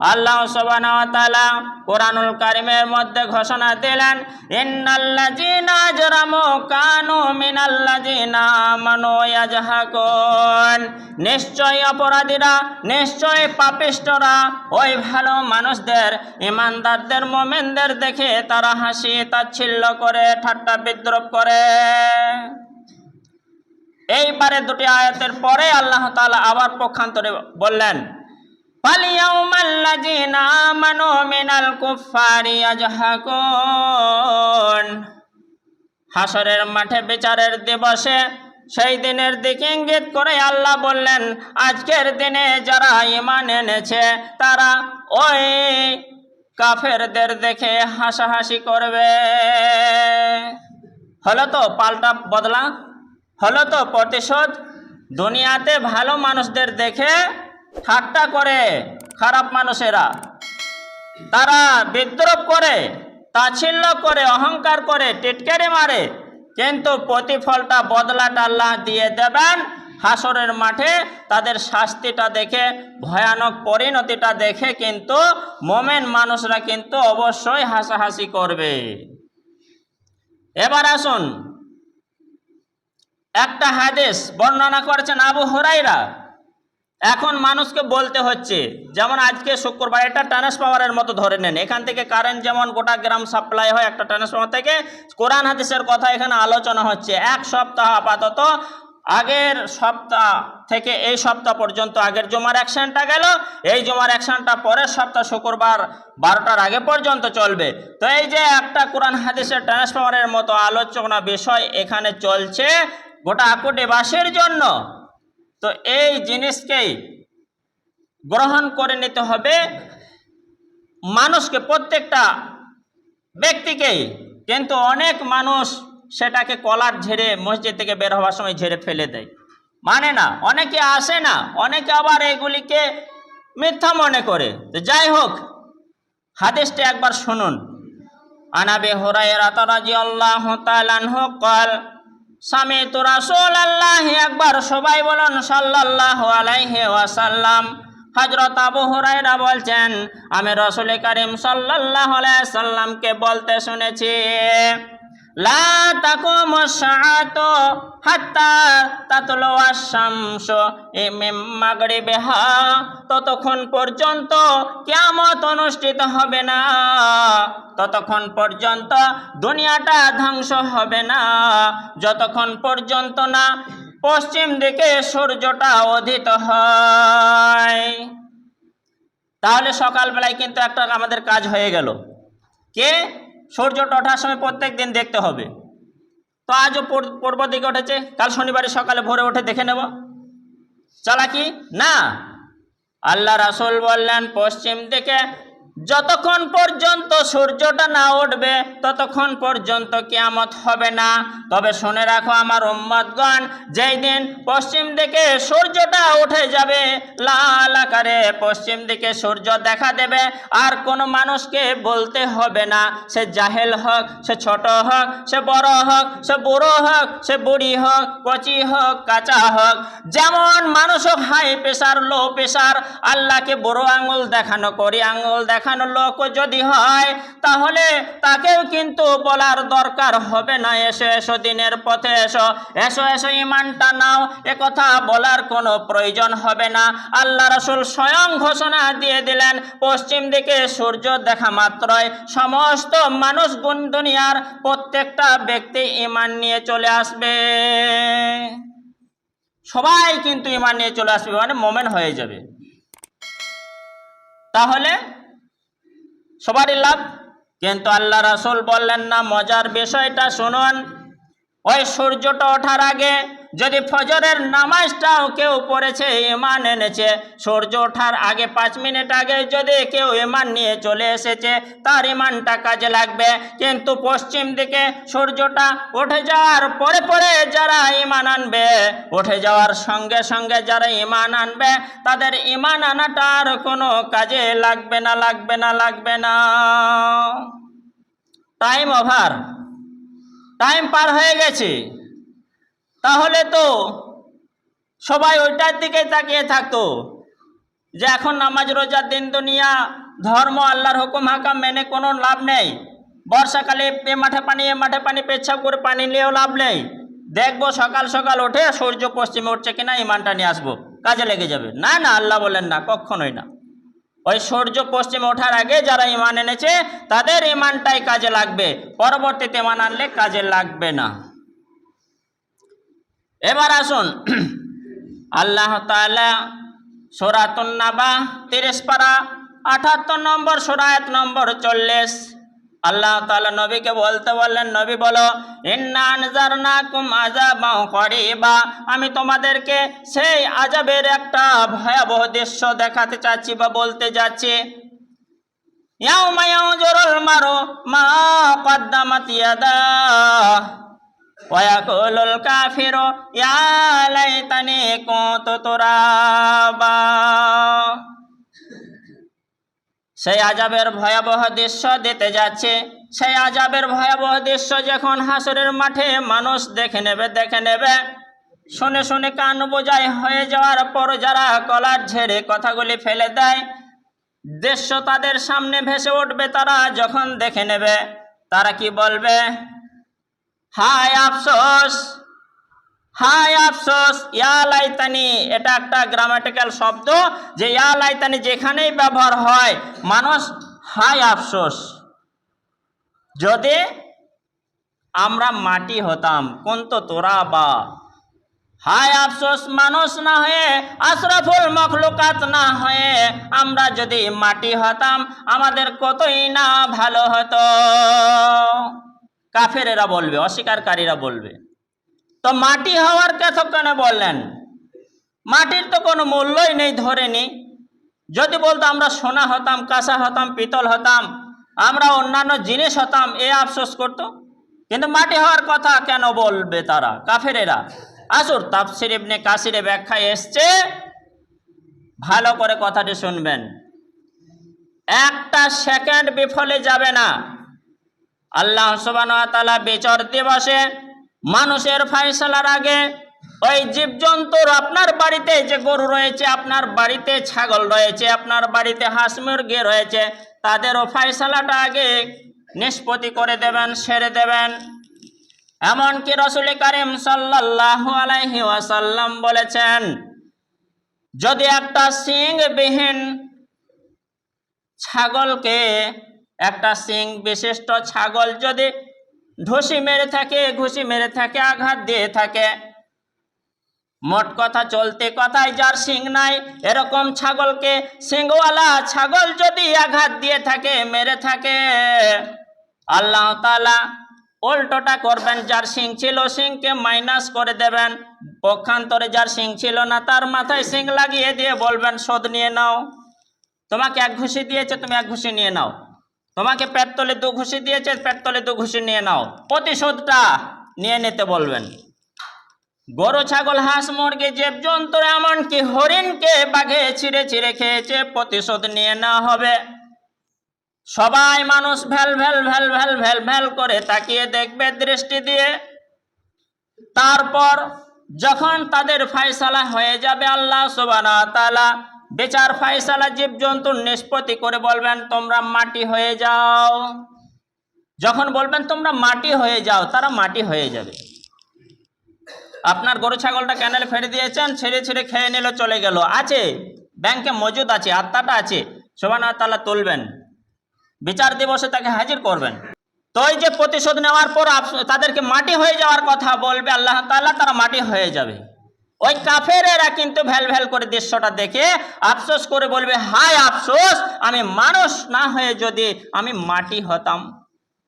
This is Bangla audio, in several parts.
আল্লাহ সুবহানাহু ওয়া তাআলা কোরআনুল কারীমের মধ্যে ঘোষণা দিলেন, ইন্নাল্লাযীনা আজরামু কানু মিনাল্লাযীনা আমানু ইয়াজহাকুন, নিশ্চয় অপরাধীরা, নিশ্চয় পাপিষ্ঠরা ওই ভালো মানুষদের, ইমানদারদের, মুমিনদের দেখে তারা হাসি তাচ্ছিল্য করে, ঠাট্টা বিদ্রূপ করে। এইবারে দুটি আয়াতের পরে আল্লাহ তাআলা আবার পক্ষান্তরে বললেন, ফালিয়াউমাল্লাযীনা আমানু মিনাল কুফফারি ইয়াজহাকুন, হাসরের মাঠে বিচারের দিবসে সেই দিনের দিকে ইঙ্গিত করে আল্লাহ বললেন, আজকের দিনে যারা ঈমান এনেছে তারা ওই কাফেরদের দেখে হাসাহাসি করবে। হলো তো পাল্টা বদলা, হলো তো প্রতিশোধ। দুনিয়াতে ভালো মানুষদের দেখে ঠাট্টা করে খারাপ মানুষেরা, তারা বিদ্রূপ করে, তাচ্ছিল্য করে, অহংকার করে, টিটকারি মারে, কিন্তু প্রতিফলটা, বদলাটা আল্লাহ দিয়ে দেবেন হাসরের মাঠে। তাদের শাস্তিটা দেখে, ভয়ানক পরিণতিটা দেখে কিন্তু মুমিন মানুষরা কিন্তু অবশ্যই হাসাহাসি করবে। এবার আসুন, একটা হাদিস বর্ণনা করেছেন আবু হুরায়রা। এখন মানুষকে বলতে হচ্ছে, যেমন আজকে শুক্রবার, এটা ট্রান্সফরমারের মতো ধরে নেন, এখান থেকে কারেন্ট যেমন গোটা গ্রাম সাপ্লাই হয় একটা ট্রান্সফরমার থেকে, কোরআন হাদিসের কথা এখানে আলোচনা হচ্ছে। এক সপ্তাহ আপাতত, আগের সপ্তাহ থেকে এই সপ্তাহ পর্যন্ত, আগের জুমার অ্যাকশনটা গেল, এই জুমার অ্যাকশনটা পরের সপ্তাহ শুক্রবার 12টার আগে পর্যন্ত চলবে। তো এই যে একটা কোরআন হাদিসের ট্রান্সফরমারের মতো আলোচনা বিষয় এখানে চলছে গোটা আকোটেবাসীর জন্য। তো এই জিনিসকেই গ্রহণ করে নিতে হবে মানুষকে, প্রত্যেকটা ব্যক্তিকেই। কিন্তু অনেক মানুষ সেটাকে কলার ঝেড়ে মসজিদ থেকে বের হওয়ার সময় ঝেড়ে ফেলে দেয়, মানে না, অনেকে আসে না, অনেকে আবার এগুলিকে মিথ্যা মনে করে। তো যাই হোক, হাদিসটি একবার শুনুন। আনাবি হুরায়রা রাদিয়াল্লাহু তাআলা আনহু ক্বাল সামিতু রাসূলুল্লাহি, একবার সবাই বলুন সাল্লাল্লাহু আলাইহি ওয়াসাল্লাম। হযরত আবু হুরায়রা বলছেন, আমি রাসূল কারীম সাল্লাল্লাহু আলাইহি সাল্লামকে বলতে শুনেছি, লা তাকুমুস সাআতু হাত্তা তাতলুয়াশ শামসু মিন মাগরিবিহা, ততক্ষণ পর্যন্ত কিয়ামত অনুষ্ঠিত হবে না, ততক্ষণ পর্যন্ত দুনিয়াটা ধ্বংস হবে না, যতক্ষণ পর্যন্ত না পশ্চিম দিকে সূর্যটা উদিত হয়। তাহলে সকালবেলায় কিন্তু একটা আমাদের কাজ হয়ে গেল, কে সূর্যটা ওঠার সময় প্রত্যেক দিন দেখতে হবে। তো আজও পূর্ব দিকে উঠেছে, কাল শনিবারে সকালে ভোরে উঠে দেখে নেব, চালাকি না। আল্লাহ রাসূল বললেন, পশ্চিম দিকে যতক্ষণ পর্যন্ত সূর্যটা না উঠবে ততক্ষণ পর্যন্ত কিয়ামত হবে না। তবে শুনে রাখো আমার উম্মতগণ, যেই দিন পশ্চিম দিকে সূর্যটা উঠে যাবে, লাল আকারে পশ্চিম দিকে সূর্য দেখা দেবে, আর কোনো মানুষকে বলতে হবে না, সে জাহেল হোক, সে ছোট হোক, সে বড় হোক, সে বুড়ো হোক, সে বুড়ি হোক, কচি হোক, কাঁচা হোক, যেমন মানুষ হোক, হাই প্রেশার, লো প্রেশার, আল্লাহকে বড় আঙুল দেখানো, করি আঙুল দেখানো লোক যদি হয়, তাহলে তাকেও কিন্তু বলার দরকার হবে না, এসো এসো দিনের পথে এসো, এসো এসো ঈমানটা নাও, কথা বলার কোনো প্রয়োজন হবে না। আল্লাহ রাসূল স্বয়ং ঘোষণা দিয়ে দিলেন, পশ্চিম দিকে সূর্য দেখা মাত্রই সমস্ত মানুষ, দুনিয়ার প্রত্যেকটা ব্যক্তি ঈমান নিয়ে চলে আসবে, সবাই কিন্তু ঈমান নিয়ে চলে আসবে, মানে মুমিন হয়ে যাবে। তাহলে সবারই লাভ। কিন্তু আল্লাহ রাসূল বললেন না, মজার বিষয়টা শুনুন, ওই সূর্যটা ওঠার আগে যদি ফজরের নামাজটাও কেউ পড়েছে, ঈমান এনেছে, সূর্য ওঠার আগে 5 মিনিট আগে যদি কেউ ঈমান নিয়ে চলে এসেছে, তার ঈমানটা কাজে লাগবে। কিন্তু পশ্চিম দিকে সূর্যটা উঠে যাওয়ার পরে পরে যারা ঈমান আনবে, উঠে যাওয়ার সঙ্গে সঙ্গে যারা ঈমান আনবে, তাদের ঈমান আনাটা আর কোনো কাজে লাগবে না, লাগবে না, লাগবে না। টাইম ওভার, টাইম পার হয়ে গেছে। তাহলে তো সবাই ওইটার দিকে তাকিয়ে থাকতো, যে এখন নামাজ রোজার দিন দুনিয়া ধর্ম আল্লাহর হুকুম হাকাম মেনে কোনো লাভ নেই, বর্ষাকালে এ মাঠে পানি পেচ্ছাপ করে পানি নিয়েও লাভ নেই, দেখবো সকাল সকাল উঠে সূর্য পশ্চিমে উঠছে কিনা ইমানটা নিয়ে আসবো, কাজে লেগে যাবে। না না, আল্লাহ বলেন না, কখনোই না। ওই সূর্য পশ্চিমে ওঠার আগে যারা ইমান এনেছে তাদের ইমানটাই কাজে লাগবে, পরবর্তীতে ইমান আনলে কাজে লাগবে না। এবার আসুন আল্লাহ তাআলা সূরা আন-নাবা 30 পারা 78 নম্বর সূরা আয়াত নম্বর 40 আল্লাহ তাআলা নবীকে বলতে বললেন, নবী বলো, ইন্না আনজারনাকুম আযাবান করিবা, আমি তোমাদেরকে সেই আযাবের একটা ভয়াবহ দৃশ্য দেখাতে চাচ্ছি বা বলতে যাচ্ছি। ইয়াউমা ইয়ানজুরুল মারু মা কদ্দামাত ইয়াদাহ ওয়া ইয়াকুলুল কাফিরু ইয়া লাইতানি কুনতু তুরাবা। সেই আযাবের ভয়াবহ দৃশ্য দিতে যাচ্ছে। সেই আযাবের ভয়াবহ দৃশ্য যখন হাসরের মাঠে মানুষ দেখে নেবে, শুনে শুনে কান বোঝাই হয়ে যাওয়ার পর যারা গলার ঝেড়ে কথাগুলি ফেলে দেয়, দৃশ্য তাদের সামনে ভেসে উঠবে। তারা যখন দেখে নেবে তারা কি বলবে? হায় আফসোস, হায় আফসোস, ইয়া লাইতানি। এটা একটা গ্রামাটিক্যাল শব্দ, যে ইয়া লাইতানি যেখানেই ব্যবহার হয় মানুষ হায় আফসোস, যদি আমরা মাটি হতাম, কুনতু তুরাবা। হায় আফসোস, মানুষ না হয়ে, আশরাফুল মখলুকাত না হয়ে আমরা যদি মাটি হতাম আমাদের কতই না ভালো হতো। কাফেরেরা বলবে, অস্বীকারীরা বলবে। তো মাটি হওয়ার কথা কেন বললেন? মাটির তো কোনো মূল্যই নেই, ধরেনি। যদি বলতো আমরা সোনা হতাম, কাঁসা হতাম, পিতল হতাম, আমরা অন্যান্য জিনিস হতাম, এ আফসোস করতো। কিন্তু মাটি হওয়ার কথা কেন বলবে তারা, কাফেরেরা? আসুন তাফসীর ইবনে কাসিরে ব্যাখ্যায় এসছে, ভালো করে কথাটি শুনবেন। একটা সেকেন্ড বিফলে যাবে না। আল্লাহ সুবহানাহু ওয়া তাআলা বিচার দিবসে মানুষের ফয়সালার আগে ওই জীবজন্তুর, আপনার বাড়িতে যে গরু রয়েছে, আপনার বাড়িতে ছাগল রয়েছে, আপনার বাড়িতে হাঁস মুরগি রয়েছে, তাদেরও ফয়সালাটা আগে নিষ্পত্তি করে দেবেন, সেরে দেবেন। এমনকি রাসূল কারীম সাল্লাল্লাহু আলাইহি ওয়াসাল্লাম বলেছেন, যদি একটা শিংবিহীন ছাগলকে, একটা শিং বিশিষ্ট ছাগল যদি ঘুষি মেরে থাকে, আঘাত দিয়ে থাকে, মোট কথা চলতে কথায় যার শিং নাই, এরকম ছাগলকে শিংওয়ালা ছাগল যদি আঘাত দিয়ে থাকে, মেরে থাকে, আল্লাহ তাআলা উল্টোটা করবেন। যার শিং ছিল শিংকে মাইনাস করে দেবেন, পক্ষান্তরে যার শিং ছিল না তার মাথায় শিং লাগিয়ে দিয়ে বলবেন, শোধ নিয়ে নাও। তোমাকে এক ঘুষি দিয়েছে, তুমি এক ঘুষি নিয়ে নাও। তোমাকে পেট তলে 2 ঘুষি দিয়েছে, পেট তলে 2 ঘুষি নিয়ে নাও, প্রতিশোধটা নিয়ে নিতে বলবেন। গরু, ছাগল, হাঁস, মুরগি, জীবজন্তু, এমনকি হরিণকে বাঘে ছিঁড়ে খেয়েছে, প্রতিশোধ নিয়ে নেওয়া হবে। সবাই মানুষ ভ্যাল ভ্যাল ভ্যাল ভ্যাল ভ্যাল ভ্যাল করে তাকিয়ে দেখবে দৃষ্টি দিয়ে। তারপর যখন তাদের ফয়সালা হয়ে যাবে, আল্লাহ সুবহানাহু ওয়া তাআলা বিচার ফয়সালা জীবজন্তুর নিষ্পত্তি করে বলবেন, তোমরা মাটি হয়ে যাও। যখন বলবেন তোমরা মাটি হয়ে যাও, তারা মাটি হয়ে যাবে। আপনার গরু ছাগলটা ক্যানেলে ফেলে দিয়েছেন, ছেড়ে খেয়ে নিল, চলে গেল, আছে ব্যাংকে মজুদ আছে, আত্মাটা আছে, সুবহানাহু ওয়া তাআলা তুলবেন, বিচার দিবসে তাকে হাজির করবেন। তো এই যে প্রতিশোধ নেওয়ার পর তাদেরকে মাটি হয়ে যাওয়ার কথা বলবে আল্লাহ তাআলা, তারা মাটি হয়ে যাবে। ওই কাফেরেরা কিন্তু ভ্যাল ভ্যাল করে দৃশ্যটা দেখে আফসোস করে বলবে, হায় আফসোস, আমি মানুষ না হয়ে যদি আমি মাটি হতাম।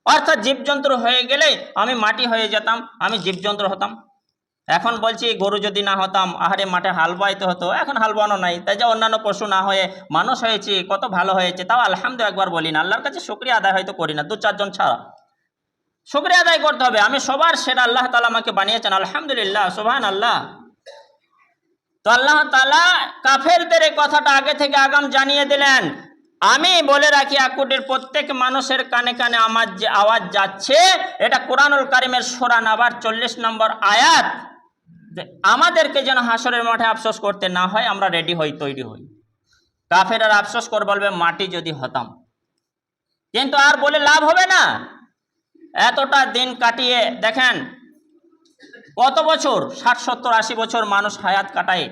অর্থাৎ জীবজন্তু হয়ে গেলে আমি মাটি হয়ে যেতাম, আমি জীবজন্তু হতাম। এখন বলছি গরু যদি না হতাম, আহারে মাঠে হাল বাইতে হতো, এখন হাল বানো নাই, তাই যে অন্যান্য পশু না হয়ে মানুষ হয়েছি, কত ভালো হয়েছে। তাও আলহামদুলিল্লাহ একবার বলি না, আল্লাহর কাছে শুকরিয়া আদায় হয়তো করি না, 2-4 জন ছাড়া। শুকরিয়া আদায় করতে হবে, আমি সবার সেরা আল্লাহ তাআলা আমাকে বানিয়েছেন, আলহামদুলিল্লাহ, সুবহানাল্লাহ। তো আল্লাহ তাআলা কাফেরদের এই কথাটা আগে থেকে আগাম জানিয়ে দিলেন। আমি বলে রাখি, আকুটির প্রত্যেক মানুষের কানে কানে আমার যে আওয়াজ যাচ্ছে, এটা কোরআনুল কারীমের সূরা নাবার 40 নম্বর আয়াত। যে আমাদেরকে যেন হাসরের মাঠে আফসোস করতে না হয়, আমরা রেডি হই, তৈরি হই। কাফেররা আফসোস করে বলবে মাটি যদি হতাম। কিন্তু আর বলে লাভ হবে না। এতটা দিন কাটিয়ে দেখেন কত বছর, 60, 70, 80 বছর মানুষ হায়াত কাটায়,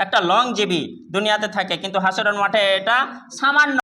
একটা লং জীবী দুনিয়াতে থাকে, কিন্তু হাসরের মাঠে এটা সামান্য